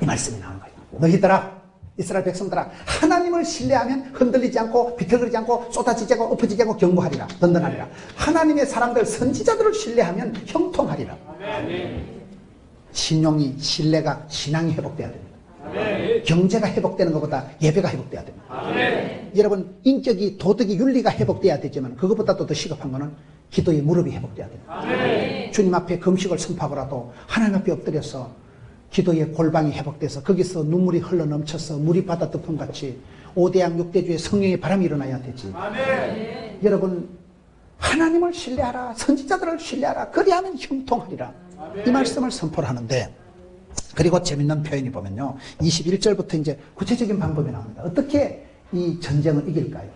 이 말씀이 나오는 거예요. 너희들아, 이스라엘 백성들아, 하나님을 신뢰하면 흔들리지 않고 비틀거리지 않고 쏟아지지 않고 엎어지지 않고 견고하리라. 든든하리라. 하나님의 사람들, 선지자들을 신뢰하면 형통하리라. 신용이, 신뢰가, 신앙이 회복돼야 됩니다. 경제가 회복되는 것보다 예배가 회복돼야 됩니다. 여러분, 인격이, 도덕이, 윤리가 회복돼야 되지만 그것보다도 더 시급한 것은 기도의 무릎이 회복돼야 됩니다. 주님 앞에 금식을 선포하고라도 하나님 앞에 엎드려서 기도의 골방이 회복돼서 거기서 눈물이 흘러 넘쳐서 물이 바다 덮음같이 5대양 6대주의 성령의 바람이 일어나야 되지. 여러분, 하나님을 신뢰하라. 선지자들을 신뢰하라. 그리하면 형통하리라. 이 말씀을 선포를 하는데, 그리고 재밌는 표현이 보면요, 21절부터 이제 구체적인 방법이 나옵니다. 어떻게 이 전쟁을 이길까요?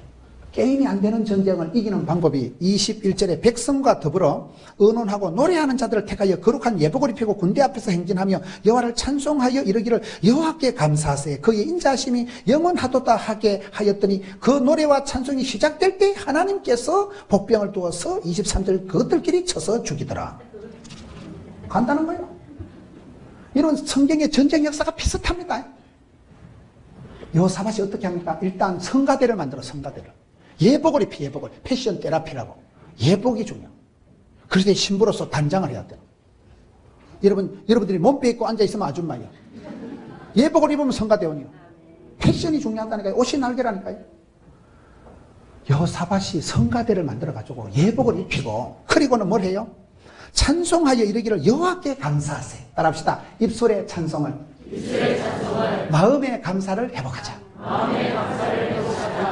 게임이 안 되는 전쟁을 이기는 방법이 21절에 백성과 더불어 의논하고 노래하는 자들을 택하여 거룩한 예복을 입히고 군대 앞에서 행진하며 여호와를 찬송하여 이르기를 여호와께 감사하세 그의 인자하심이 영원하도다 하게 하였더니, 그 노래와 찬송이 시작될 때 하나님께서 복병을 두어서 23절 그것들끼리 쳐서 죽이더라. 간단한 거예요. 이런 성경의 전쟁 역사가 비슷합니다. 여호사밧이 어떻게 합니까? 일단 성가대를 만들어. 성가대를 예복을 입히. 예복을 패션 테라피라고. 예복이 중요해요. 그래서 신부로서 단장을 해야 돼요. 여러분들이 몸빼 입고 앉아있으면 아줌마예요. 예복을 입으면 성가대원이요. 패션이 중요하다니까요. 옷이 날개라니까요. 여호사밧이 성가대를 만들어가지고 예복을 입히고, 그리고는 뭘 해요? 찬송하여 이르기를 여호와께 감사하세. 따라합시다. 입술의 찬송을, 마음의 감사를 회복하자.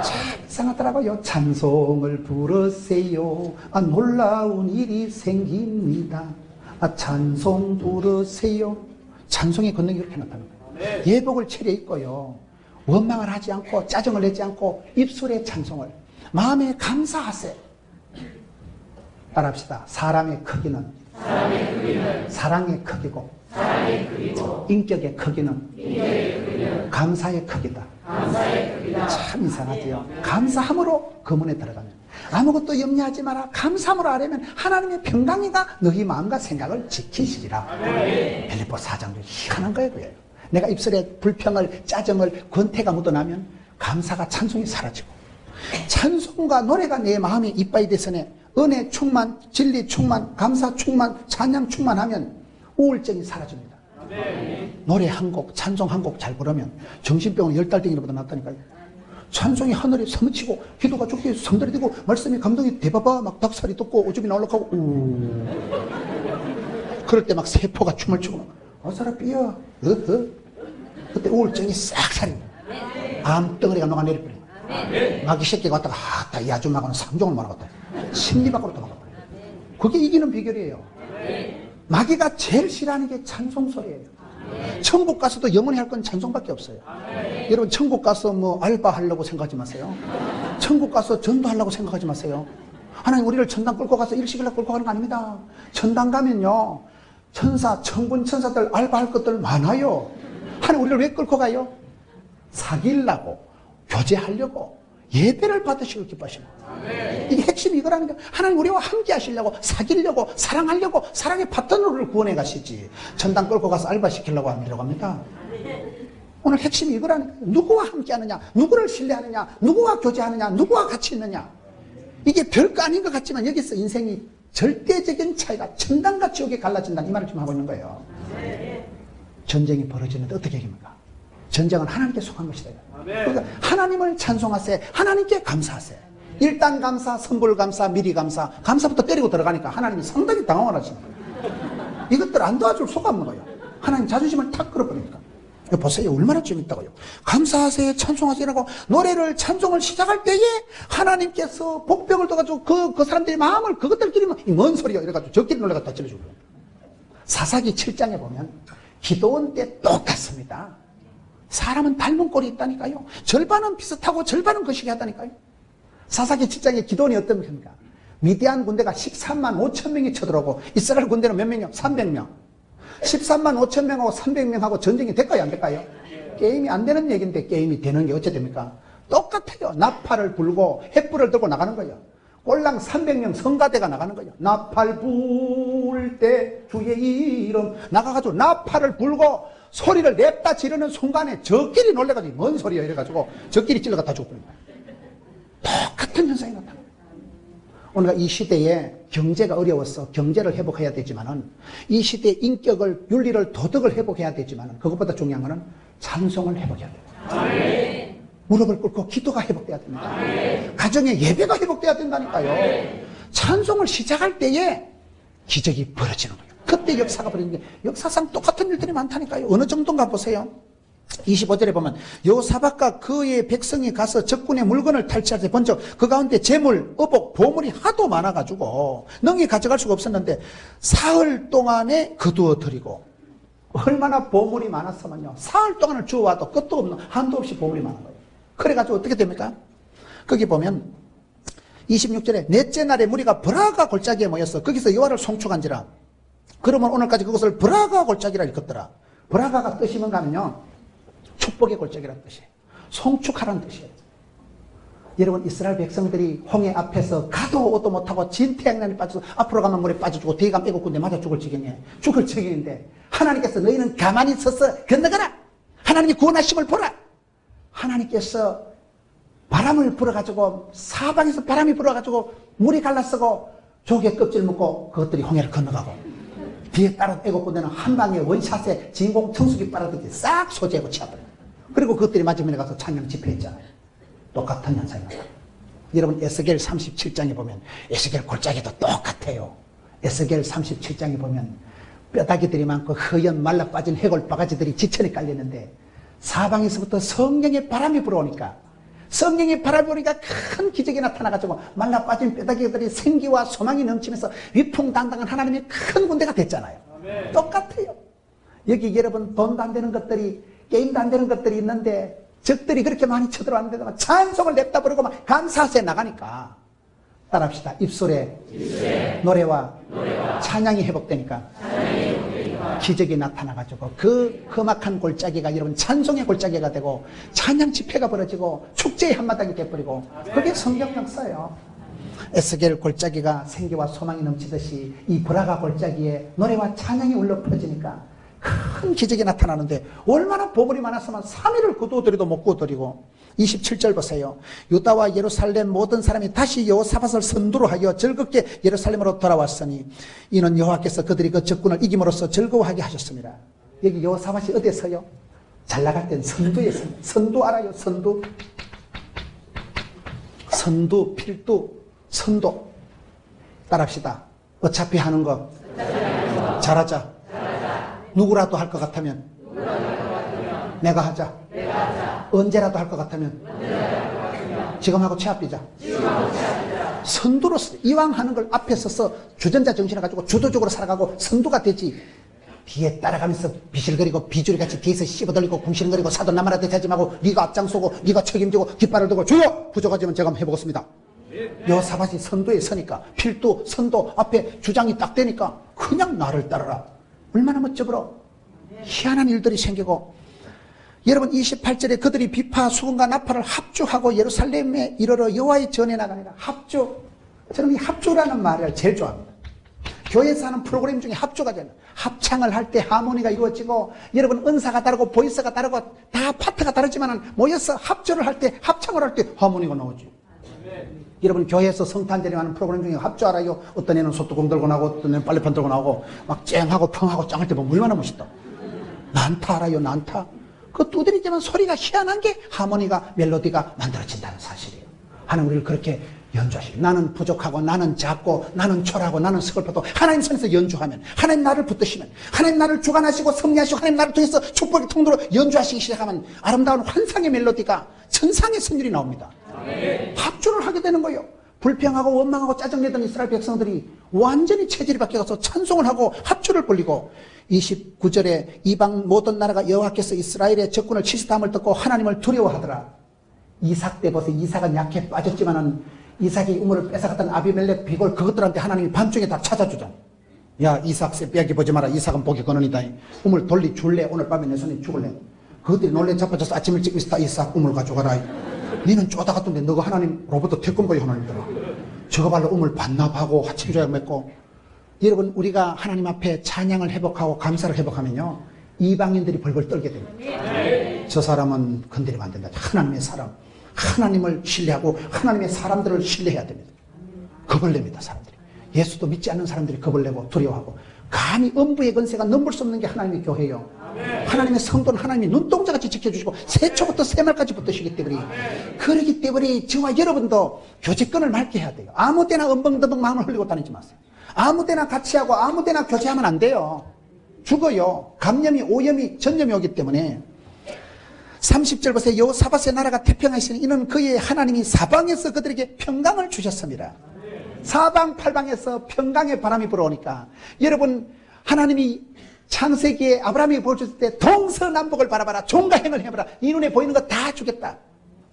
참 이상하더라고요. 찬송을 부르세요. 놀라운 일이 생깁니다. 찬송 부르세요. 찬송의 권능이 이렇게 나타나는 거예요. 예복을 차려입고요, 원망을 하지 않고 짜증을 내지 않고 입술의 찬송을, 마음에 감사하세. 따라합시다. 사람의 크기는 사랑의 크기고, 인격의 크기는 감사의 크기다. 참 이상하지요. 감사함으로 그 문에 들어가면 아무것도 염려하지 마라. 감사함으로 하려면 하나님의 평강이가 너희 마음과 생각을 지키시리라. 빌립보 4장도 희한한 거예요. 그래요. 내가 입술에 불평을, 짜증을, 권태가 묻어나면 감사가, 찬송이 사라지고, 찬송과 노래가 내 마음에 이빠이 돼서네 은혜 충만, 진리 충만, 감사 충만, 찬양 충만하면 우울증이 사라집니다. 노래 한 곡, 찬송 한 곡 잘 부르면 정신병은 10달 댕이보다 낫다니까요. 찬송이 하늘에 서무치고 기도가 좋게 성들이 되고 말씀이 감동이 대바바 막 닭살이 돋고 오줌이 나올락하고 그럴 때 막 세포가 춤을 추고 어서라 삐어 그때 우울증이 싹 사립니다. 암덩어리가 녹아내려버립니다. 마귀 새끼가 왔다가 아따 이 아줌마가는 상종을 몰아갔다 심리 밖으로 도망가버려요. 그게 이기는 비결이에요. 마귀가 제일 싫어하는 게 찬송 소리예요. 천국 가서도 영원히 할 건 찬송밖에 없어요. 여러분 천국 가서 뭐 알바하려고 생각하지 마세요. 천국 가서 전도하려고 생각하지 마세요. 하나님 우리를 천당 끌고 가서 일시킬라 끌고 가는 거 아닙니다. 천당 가면요 천사, 천군 천사들 알바할 것들 많아요. 하나님 우리를 왜 끌고 가요? 사귀려고, 교제하려고, 예배를 받으시고 기뻐하시고. 이게 핵심이 이거라는 거예요. 하나님 우리와 함께 하시려고, 사귀려고, 사랑하려고, 사랑의 파트너를 구원해 가시지. 천당 끌고 가서 알바 시키려고 하려고 합니다. 오늘 핵심이 이거라는 거예요. 누구와 함께 하느냐, 누구를 신뢰하느냐, 누구와 교제하느냐, 누구와 같이 있느냐. 이게 별거 아닌 것 같지만 여기서 인생이 절대적인 차이가 천당과 지옥에 갈라진다는 이 말을 지금 하고 있는 거예요. 전쟁이 벌어지는데 어떻게 이깁니까? 전쟁은 하나님께 속한 것이다. 그러니까 하나님을 찬송하세, 하나님께 감사하세. 일단 감사, 선불 감사, 미리 감사, 감사부터 때리고 들어가니까 하나님이 상당히 당황을 하시는 거예요. 이것들 안 도와줄 수가 없는 거예요. 하나님 자존심을 탁 끌어버리니까. 보세요. 얼마나 재밌다고요. 감사하세요, 찬송하세요라고 노래를, 찬송을 시작할 때에 하나님께서 복병을 떠가지고 그 사람들의 마음을 그것들끼리 뭔 소리야 이래가지고 저끼리 놀래가 다 찔러주고. 사사기 7장에 보면 기도원 때 똑같습니다. 사람은 닮은 꼴이 있다니까요. 절반은 비슷하고 절반은 거시기 하다니까요. 사사기 7장에 기도원이 어떤 겁니까? 미디안 군대가 13만 5천 명이 쳐들어오고 이스라엘 군대는 몇 명이요? 300명. 13만 5천 명하고 300명하고 전쟁이 될까요? 안 될까요? 게임이 안 되는 얘기인데 게임이 되는 게 어째 됩니까? 똑같아요. 나팔을 불고 횃불을 들고 나가는 거예요. 꼴랑 300명 성가대가 나가는 거예요. 나팔 불 때 주의 이름 나가가지고 나팔을 불고 소리를 냈다 지르는 순간에 저끼리 놀래가지고 뭔 소리야 이래가지고 저끼리 찔러가 다 죽어버린 거예요. 똑같은 현상이 나타나요. 오늘 이 시대에 경제가 어려워서 경제를 회복해야 되지만은 이 시대의 인격을, 윤리를, 도덕을 회복해야 되지만은 그것보다 중요한 거는 찬송을 회복해야 돼요. 무릎을 꿇고 기도가 회복돼야 됩니다. 가정의 예배가 회복돼야 된다니까요. 찬송을 시작할 때에 기적이 벌어지는 거예요. 그때 역사가 벌어지는 게 역사상 똑같은 일들이 많다니까요. 어느 정도인가 보세요. 25절에 보면 여호사밧과 그의 백성이 가서 적군의 물건을 탈취할 때 본적 그 가운데 재물, 의복, 보물이 하도 많아가지고 능히 가져갈 수가 없었는데 사흘 동안에 거두어 드리고 얼마나 보물이 많았으면요 사흘 동안을 주워와도 끝도 없는 한도 없이 보물이 많은 거예요. 그래가지고 어떻게 됩니까? 거기 보면 26절에 넷째 날에 무리가 브라가 골짜기에 모였어. 거기서 여호와를 송축한지라. 그러면 오늘까지 그것을 브라가 골짜기라 일컫더라. 브라가가 뜻이 뭔가 하면요 축복의 골짜기라는 뜻이에요. 송축하라는 뜻이에요. 여러분 이스라엘 백성들이 홍해 앞에서 가도 오도 못하고 진태양난에 빠져서 앞으로 가면 물에 빠져주고 뒤에 가면 애국군대 맞아 죽을 지경에 죽을 지경인데 하나님께서 너희는 가만히 서서 건너가라. 하나님이 구원하심을 보라. 하나님께서 바람을 불어가지고 사방에서 바람이 불어가지고 물이 갈라서고 조개 껍질 먹고 그것들이 홍해를 건너가고 뒤에 따른 애국군대는 한 방에 원샷에 진공 청수기 빨아들이게 싹 소재하고 치워버려요. 그리고 그것들이 마지막에 가서 찬양 집회했잖아요. 똑같은 현상이 나타나요. 여러분 에스겔 37장에 보면 에스겔 골짜기도 똑같아요. 에스겔 37장에 보면 뼈다귀들이 많고 허연 말라 빠진 해골 바가지들이 지천에 깔렸는데 사방에서부터 성령의 바람이 불어오니까 성령의 바람이 불어오니까 큰 기적이 나타나가지고 말라 빠진 뼈다귀들이 생기와 소망이 넘치면서 위풍당당한 하나님의 큰 군대가 됐잖아요. 아멘. 똑같아요. 여기 여러분 돈도 안 되는 것들이 게임도 안 되는 것들이 있는데 적들이 그렇게 많이 쳐들어왔는데 찬송을 냅다 부르고 막 감사하세 나가니까 따라합시다. 입술에 노래와 찬양이 회복되니까 기적이 나타나가지고 그 험악한 골짜기가 여러분 찬송의 골짜기가 되고 찬양 집회가 벌어지고 축제의 한마당이 돼버리고 그게 성경 역사예요. 에스겔 골짜기가 생기와 소망이 넘치듯이 이 브라가 골짜기에 노래와 찬양이 울려 퍼지니까 큰 기적이 나타나는데 얼마나 보물이 많았으면 3일을 거두어들이도 못 거두어들이고 27절 보세요. 유다와 예루살렘 모든 사람이 다시 여호사밧을 선두로 하여 즐겁게 예루살렘으로 돌아왔으니 이는 여호와께서 그들이 그 적군을 이김으로써 즐거워하게 하셨습니다. 여기 여호사밧이 어디에 서요? 잘 나갈 땐 선두에 서요. 선두 알아요? 선두. 선두, 필두, 선두. 따라합시다. 어차피 하는 거 잘하자. 누구라도 할 것 같으면 내가 하자. 언제라도 할 것 같으면 지금하고 취합비자. 선두로서 이왕 하는 걸 앞에 서서 주전자 정신을 가지고 주도적으로 살아가고 선두가 되지, 뒤에 따라가면서 비실거리고 비주리같이 뒤에서 씹어들리고 궁시렁거리고 사돈 나무라도 되지 말고 네가 앞장서고 네가 책임지고 깃발을 들고 주여! 부족하지만 제가 한번 해보겠습니다. 여호사밧이 선두에 서니까 필두, 선두 앞에 주장이 딱 되니까 그냥 나를 따르라. 얼마나 멋져버려. 희한한 일들이 생기고, 여러분 28절에 그들이 비파, 수금과 나팔을 합주하고 예루살렘에 이르러 여호와의 전에 나가니라. 합주. 저는 이 합주라는 말을 제일 좋아합니다. 교회에서 하는 프로그램 중에 합주가 되는, 합창을 할 때 하모니가 이루어지고, 여러분 은사가 다르고 보이스가 다르고 다 파트가 다르지만 모여서 합주를 할 때, 합창을 할 때 하모니가 나오지. 여러분 교회에서 성탄 재림하는 프로그램 중에 합주 알아요? 어떤 애는 소뚜껑 들고 나오고 어떤 애는 빨래판 들고 나오고 막 쨍하고 펑하고 짱할 때 보면 얼마나 멋있다. 난타 알아요? 난타. 그 두드리지만 소리가 희한한 게 하모니가, 멜로디가 만들어진다는 사실이에요. 하나님 우리를 그렇게 연주하시고, 나는 부족하고 나는 작고 나는 초라하고 나는 서글퍼도 하나님 손에서 연주하면, 하나님 나를 붙드시면, 하나님 나를 주관하시고 섭리하시고 하나님 나를 통해서 축복의 통로로 연주하시기 시작하면 아름다운 환상의 멜로디가, 천상의 선율이 나옵니다. 합주를 하게 되는 거예요. 불평하고 원망하고 짜증내던 이스라엘 백성들이 완전히 체질이 바뀌어서 찬송을 하고 합주를 벌리고, 29절에 이방 모든 나라가 여호와께서 이스라엘의 적군을 치시다함을 듣고 하나님을 두려워하더라. 이삭 때 보세요. 이삭은 약해 빠졌지만은 이삭이 우물을 뺏어갔던 아비멜렉, 비골 그것들한테 하나님이 밤중에 다 찾아주잖아. 야 이삭 빼기 보지 마라. 이삭은 복이 근원이다. 우물 돌리 줄래? 오늘 밤에 내 손에 죽을래? 그것들이 놀래 자빠져서 아침 일찍 이삭 우물 가져가라. 니는 쪼다갔던데 너가 하나님 로봇도 태권도의 하나님더라. 저거 발로 우물 반납하고 하침조약 맺고. 여러분 우리가 하나님 앞에 찬양을 회복하고 감사를 회복하면요 이방인들이 벌벌 떨게 됩니다. 저 사람은 건드리면 안 된다. 하나님의 사람, 하나님을 신뢰하고 하나님의 사람들을 신뢰해야 됩니다. 겁을 냅니다. 사람들이. 예수도 믿지 않는 사람들이 겁을 내고 두려워하고, 감히 음부의 권세가 넘볼 수 없는 게 하나님의 교회예요. 하나님의 성도는 하나님이 눈동자같이 지켜주시고 새초부터 새말까지 붙드시기 때문에, 그러기 때문에 저와 여러분도 교제권을 맑게 해야 돼요. 아무 때나 엄벙더벙 마음을 흘리고 다니지 마세요. 아무 때나 같이 하고 아무 때나 교제하면 안 돼요. 죽어요. 감염이, 오염이, 전염이 오기 때문에. 30절 보세요. 여호사밧의 나라가 태평하시니 이는 그의 하나님이 사방에서 그들에게 평강을 주셨습니다. 사방팔방에서 평강의 바람이 불어오니까, 여러분 하나님이 창세기에 아브라함에게 보여줬을 때 동서남북을 바라봐라, 종과 행을 해봐라, 이 눈에 보이는 거 다 주겠다,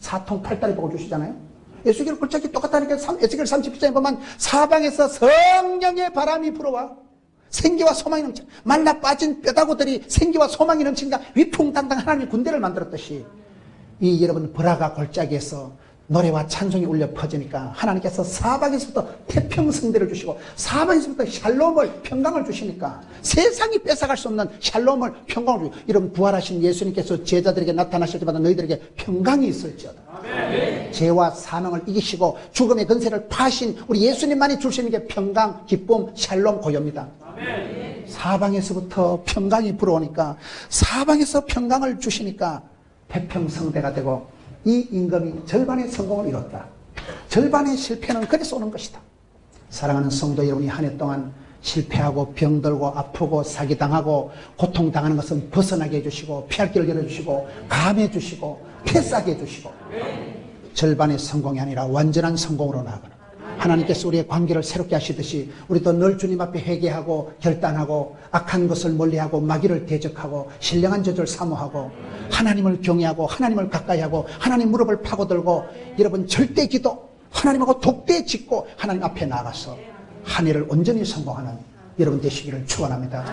사통팔달이 보여주시잖아요. 에스겔 굴착이 똑같다니까. 에스겔 37장에 보면 사방에서 성령의 바람이 불어와 생기와 소망이 넘쳐, 말라 빠진 뼈다구들이 생기와 소망이 넘친다. 위풍당당 하나님의 군대를 만들었듯이 이 여러분 브라가 골짜기에서 노래와 찬송이 울려 퍼지니까 하나님께서 사방에서부터 태평성대를 주시고 사방에서부터 샬롬을, 평강을 주시니까 세상이 뺏어갈 수 없는 샬롬을, 평강을 주시고, 이런 부활하신 예수님께서 제자들에게 나타나실 때마다 너희들에게 평강이 있을지어다. 아멘. 죄와 사망을 이기시고 죽음의 근세를 파신 우리 예수님만이 줄 수 있는 게 평강, 기쁨, 샬롬, 고요입니다. 아멘. 사방에서부터 평강이 불어오니까, 사방에서 평강을 주시니까 태평성대가 되고, 이 임금이 절반의 성공을 이뤘다. 절반의 실패는 그래서 오는 것이다. 사랑하는 성도 여러분이 한 해 동안 실패하고 병들고 아프고 사기당하고 고통당하는 것은 벗어나게 해주시고, 피할 길을 열어주시고, 감해 주시고, 패싸게 해주시고, 절반의 성공이 아니라 완전한 성공으로 나아가는, 하나님께서 우리의 관계를 새롭게 하시듯이 우리도 늘 주님 앞에 회개하고 결단하고 악한 것을 멀리하고 마귀를 대적하고 신령한 저주를 사모하고 하나님을 경외하고 하나님을 가까이하고 하나님 무릎을 파고들고, 여러분 절대 기도, 하나님하고 독대 짓고 하나님 앞에 나가서 한 해를 온전히 성공하는 여러분 되시기를 축원합니다.